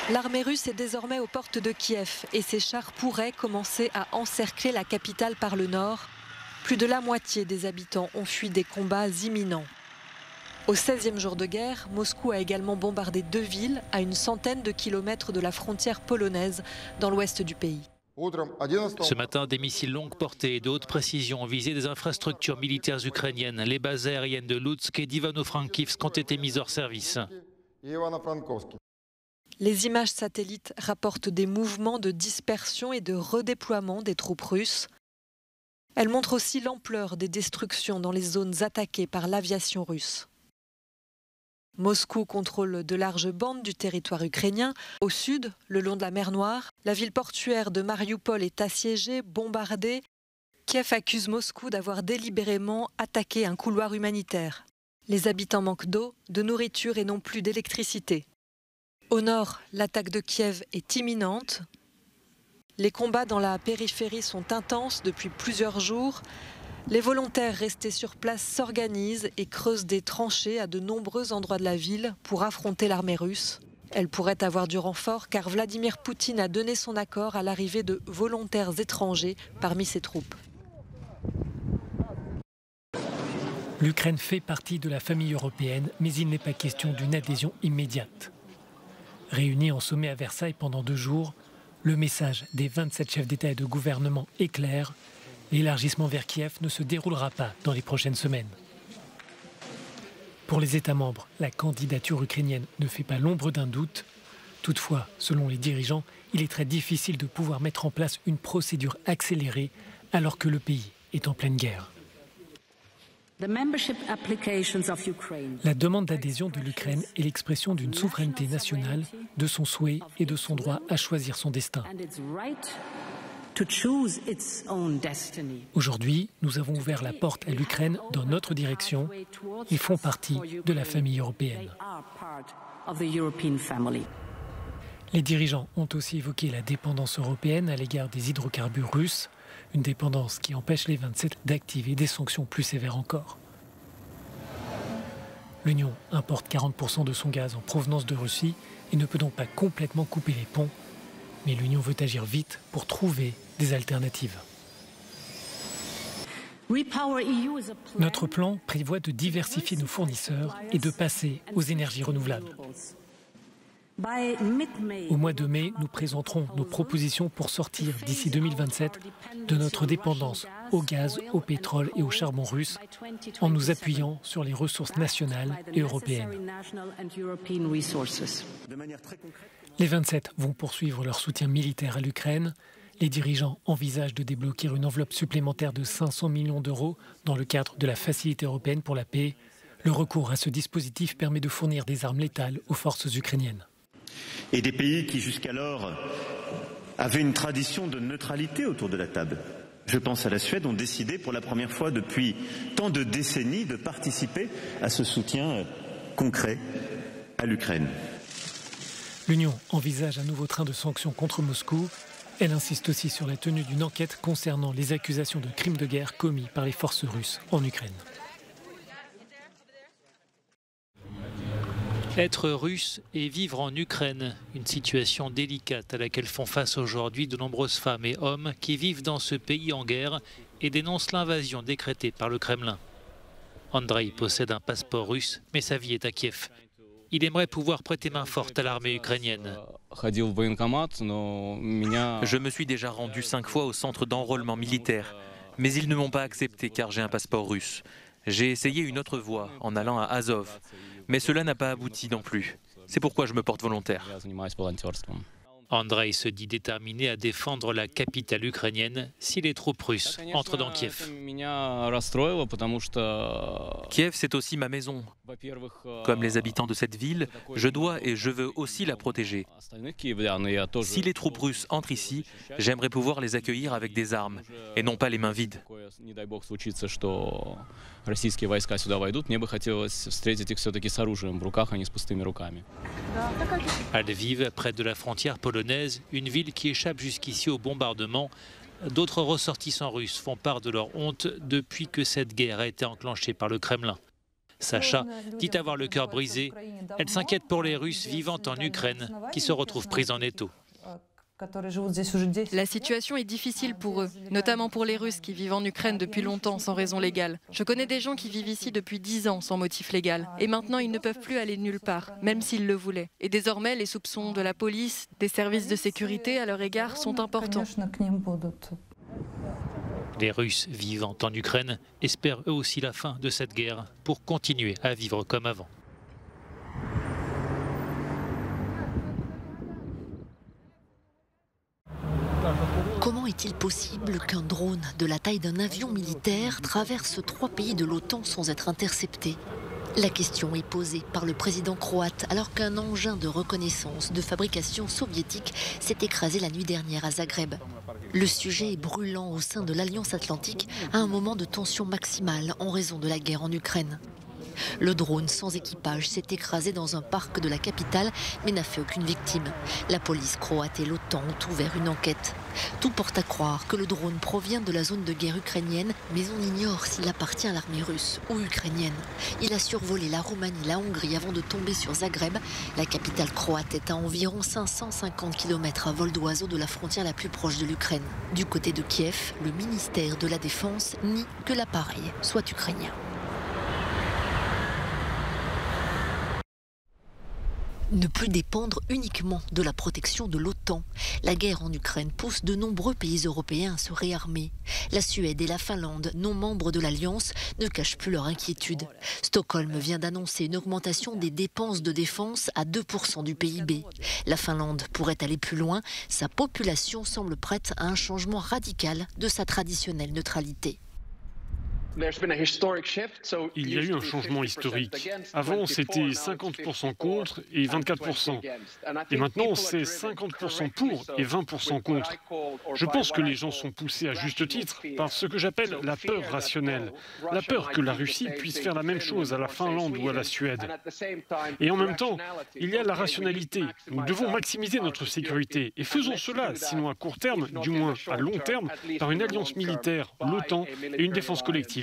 L'armée russe est désormais aux portes de Kiev et ses chars pourraient commencer à encercler la capitale par le nord. Plus de la moitié des habitants ont fui des combats imminents. Au 16e jour de guerre, Moscou a également bombardé 2 villes à une centaine de kilomètres de la frontière polonaise dans l'ouest du pays. Ce matin, des missiles longue portée et de haute précision ont visé des infrastructures militaires ukrainiennes. Les bases aériennes de Lutsk et d'Ivano-Frankivsk ont été mises hors service. Les images satellites rapportent des mouvements de dispersion et de redéploiement des troupes russes. Elles montrent aussi l'ampleur des destructions dans les zones attaquées par l'aviation russe. Moscou contrôle de larges bandes du territoire ukrainien. Au sud, le long de la mer Noire, la ville portuaire de Mariupol est assiégée, bombardée. Kiev accuse Moscou d'avoir délibérément attaqué un couloir humanitaire. Les habitants manquent d'eau, de nourriture et non plus d'électricité. Au nord, l'attaque de Kiev est imminente. Les combats dans la périphérie sont intenses depuis plusieurs jours. Les volontaires restés sur place s'organisent et creusent des tranchées à de nombreux endroits de la ville pour affronter l'armée russe. Elle pourrait avoir du renfort car Vladimir Poutine a donné son accord à l'arrivée de volontaires étrangers parmi ses troupes. L'Ukraine fait partie de la famille européenne, mais il n'est pas question d'une adhésion immédiate. Réunis en sommet à Versailles pendant 2 jours, le message des 27 chefs d'État et de gouvernement est clair. L'élargissement vers Kiev ne se déroulera pas dans les prochaines semaines. Pour les États membres, la candidature ukrainienne ne fait pas l'ombre d'un doute. Toutefois, selon les dirigeants, il est très difficile de pouvoir mettre en place une procédure accélérée alors que le pays est en pleine guerre. La demande d'adhésion de l'Ukraine est l'expression d'une souveraineté nationale, de son souhait et de son droit à choisir son destin. Aujourd'hui, nous avons ouvert la porte à l'Ukraine dans notre direction. Ils font partie de la famille européenne. Les dirigeants ont aussi évoqué la dépendance européenne à l'égard des hydrocarbures russes, une dépendance qui empêche les 27 d'activer des sanctions plus sévères encore. L'Union importe 40% de son gaz en provenance de Russie et ne peut donc pas complètement couper les ponts. Mais l'Union veut agir vite pour trouver des alternatives. Notre plan prévoit de diversifier nos fournisseurs et de passer aux énergies renouvelables. Au mois de mai, nous présenterons nos propositions pour sortir d'ici 2027 de notre dépendance au gaz, au pétrole et au charbon russe en nous appuyant sur les ressources nationales et européennes. Les 27 vont poursuivre leur soutien militaire à l'Ukraine. Les dirigeants envisagent de débloquer une enveloppe supplémentaire de 500 millions d'euros dans le cadre de la Facilité européenne pour la paix. Le recours à ce dispositif permet de fournir des armes létales aux forces ukrainiennes. Et des pays qui jusqu'alors avaient une tradition de neutralité autour de la table, je pense à la Suède, ont décidé pour la première fois depuis tant de décennies de participer à ce soutien concret à l'Ukraine. L'Union envisage un nouveau train de sanctions contre Moscou. Elle insiste aussi sur la tenue d'une enquête concernant les accusations de crimes de guerre commis par les forces russes en Ukraine. Être russe et vivre en Ukraine, une situation délicate à laquelle font face aujourd'hui de nombreuses femmes et hommes qui vivent dans ce pays en guerre et dénoncent l'invasion décrétée par le Kremlin. Andrei possède un passeport russe, mais sa vie est à Kiev. Il aimerait pouvoir prêter main forte à l'armée ukrainienne. Je me suis déjà rendu 5 fois au centre d'enrôlement militaire, mais ils ne m'ont pas accepté car j'ai un passeport russe. J'ai essayé une autre voie en allant à Azov, mais cela n'a pas abouti non plus. C'est pourquoi je me porte volontaire. Andrei se dit déterminé à défendre la capitale ukrainienne si les troupes russes entrent dans Kiev. Kiev, c'est aussi ma maison. Comme les habitants de cette ville, je dois et je veux aussi la protéger. Si les troupes russes entrent ici, j'aimerais pouvoir les accueillir avec des armes et non pas les mains vides. À Lviv, près de la frontière polonaise, une ville qui échappe jusqu'ici au bombardement, d'autres ressortissants russes font part de leur honte depuis que cette guerre a été enclenchée par le Kremlin. Sacha dit avoir le cœur brisé. Elle s'inquiète pour les Russes vivant en Ukraine qui se retrouvent pris en étau. La situation est difficile pour eux, notamment pour les Russes qui vivent en Ukraine depuis longtemps sans raison légale. Je connais des gens qui vivent ici depuis 10 ans sans motif légal. Et maintenant, ils ne peuvent plus aller nulle part, même s'ils le voulaient. Et désormais, les soupçons de la police, des services de sécurité à leur égard sont importants. Les Russes vivant en Ukraine espèrent eux aussi la fin de cette guerre pour continuer à vivre comme avant. Comment est-il possible qu'un drone de la taille d'un avion militaire traverse 3 pays de l'OTAN sans être intercepté? La question est posée par le président croate alors qu'un engin de reconnaissance de fabrication soviétique s'est écrasé la nuit dernière à Zagreb. Le sujet est brûlant au sein de l'Alliance Atlantique à un moment de tension maximale en raison de la guerre en Ukraine. Le drone sans équipage s'est écrasé dans un parc de la capitale mais n'a fait aucune victime. La police croate et l'OTAN ont ouvert une enquête. Tout porte à croire que le drone provient de la zone de guerre ukrainienne, mais on ignore s'il appartient à l'armée russe ou ukrainienne. Il a survolé la Roumanie, la Hongrie avant de tomber sur Zagreb. La capitale croate est à environ 550 km à vol d'oiseau de la frontière la plus proche de l'Ukraine. Du côté de Kiev, le ministère de la Défense nie que l'appareil soit ukrainien. Ne plus dépendre uniquement de la protection de l'OTAN. La guerre en Ukraine pousse de nombreux pays européens à se réarmer. La Suède et la Finlande, non membres de l'Alliance, ne cachent plus leur inquiétude. Stockholm vient d'annoncer une augmentation des dépenses de défense à 2% du PIB. La Finlande pourrait aller plus loin. Sa population semble prête à un changement radical de sa traditionnelle neutralité. Il y a eu un changement historique. Avant, c'était 50% contre et 24%. Et maintenant, c'est 50% pour et 20% contre. Je pense que les gens sont poussés à juste titre par ce que j'appelle la peur rationnelle. La peur que la Russie puisse faire la même chose à la Finlande ou à la Suède. Et en même temps, il y a la rationalité. Nous devons maximiser notre sécurité. Et faisons cela, sinon à court terme, du moins à long terme, par une alliance militaire, l'OTAN et une défense collective.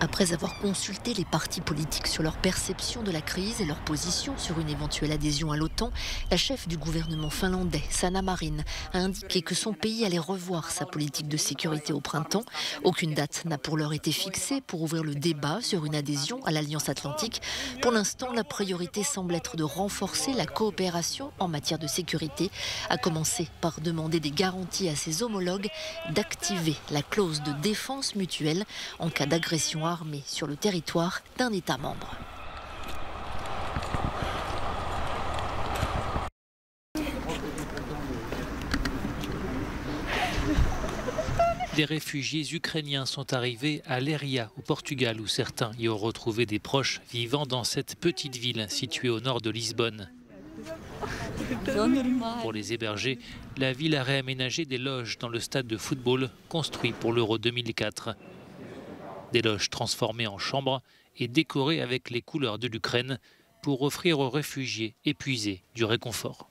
Après avoir consulté les partis politiques sur leur perception de la crise et leur position sur une éventuelle adhésion à l'OTAN, la chef du gouvernement finlandais, Sanna Marin, a indiqué que son pays allait revoir sa politique de sécurité au printemps. Aucune date n'a pour l'heure été fixée pour ouvrir le débat sur une adhésion à l'Alliance Atlantique. Pour l'instant, la priorité semble être de renforcer la coopération en matière de sécurité, à commencer par demander des garanties à ses homologues d'activer la clause de défense mutuelle en cas d'agression armée sur le territoire d'un État membre. Des réfugiés ukrainiens sont arrivés à Leiria, au Portugal, où certains y ont retrouvé des proches vivant dans cette petite ville située au nord de Lisbonne. Pour les héberger, la ville a réaménagé des loges dans le stade de football construit pour l'Euro 2004. Des loges transformées en chambres et décorées avec les couleurs de l'Ukraine pour offrir aux réfugiés épuisés du réconfort.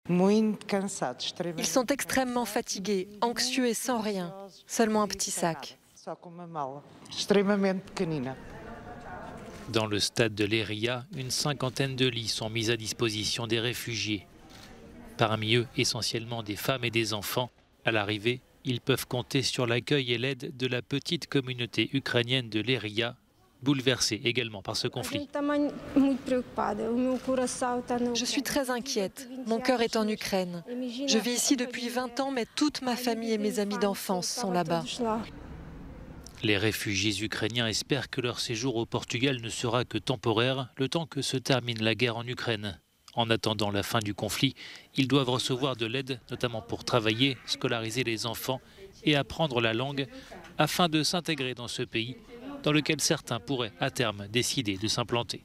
Ils sont extrêmement fatigués, anxieux et sans rien, seulement un petit sac. Dans le stade de Leiria, une cinquantaine de lits sont mis à disposition des réfugiés. Parmi eux, essentiellement des femmes et des enfants. À l'arrivée, ils peuvent compter sur l'accueil et l'aide de la petite communauté ukrainienne de Leiria, bouleversée également par ce conflit. Je suis très inquiète. Mon cœur est en Ukraine. Je vis ici depuis 20 ans, mais toute ma famille et mes amis d'enfance sont là-bas. Les réfugiés ukrainiens espèrent que leur séjour au Portugal ne sera que temporaire, le temps que se termine la guerre en Ukraine. En attendant la fin du conflit, ils doivent recevoir de l'aide, notamment pour travailler, scolariser les enfants et apprendre la langue, afin de s'intégrer dans ce pays, dans lequel certains pourraient à terme décider de s'implanter.